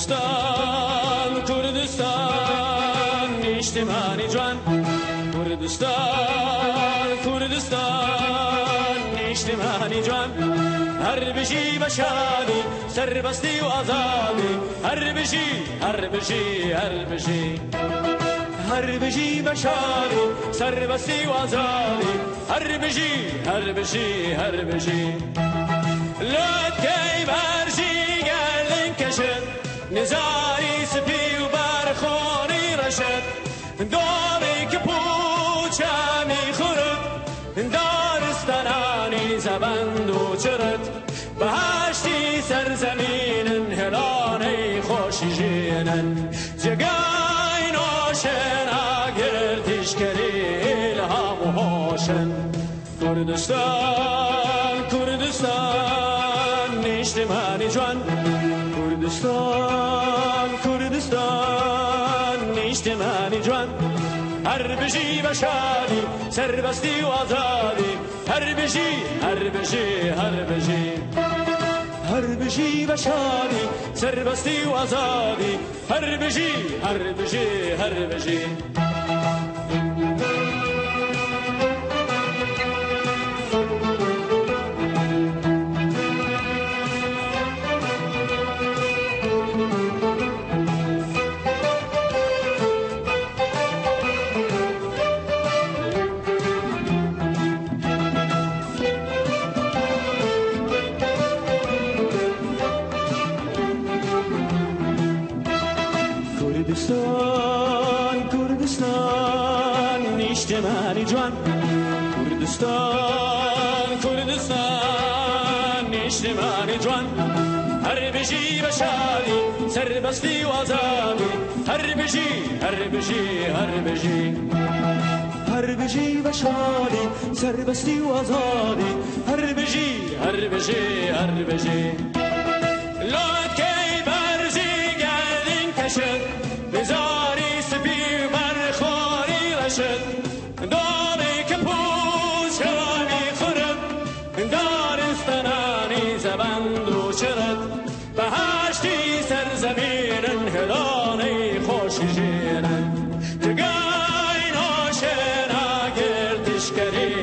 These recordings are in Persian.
کردستان کردستان نیشتمانی جوان کردستان کردستان نیشتمانی جوان هر بشی و شادی سربستی و آزادی هر بشی هر بشی هر بشی هر بشی و شادی سربستی و آزادی هر بشی هر بشی هر بشی لطکی برشی گردن کشد نزاری سپی و برخونی رشد داری که پوچه میخورد دارستانانی زبند و چرد بهشتی سرزمین هلانه خوشی جینن جگای ناشن اگردش کری الهام و هاشن کردستان کردستان نیشتمانی جوان کردستان کردستان نیشتمانی جوان هر بشی و شادی سربستی و آزادی هر بشی هر بشی هر بشی هر بشی و شادی سربستی و آزادی هر بشی هر بشی هر بشی کردستان کردستان نیشتمانی جوان کردستان کردستان نیشتمانی جوان هر بشی و شادی سربستی و آزادی هر بشی هر بشی هر بشی هر بشی و شادی سربستی و آزادی هر بشی هر بشی هر بشی لطکی برزی گردن کشد بزاری سپی برخوری رشد داری که پوچه میخورد دارستانانی زبند و چرد بهشتی سرزمین هلانه خوشی جینن جگای ناشن اگردش کری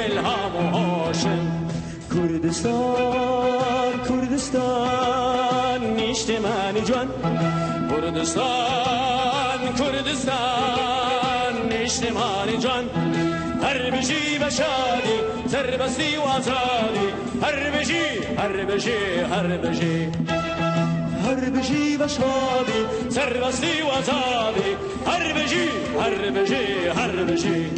الهام و هاشن کردستان کردستان نیشتمانی جوان کردستان کردستان نیشتمانی جوان هر بشی و شادی سربستی و آزادی هر بشی هر بشی هر بشی هر بشی و شادی سربستی و آزادی هر بشی هر بشی هر بشی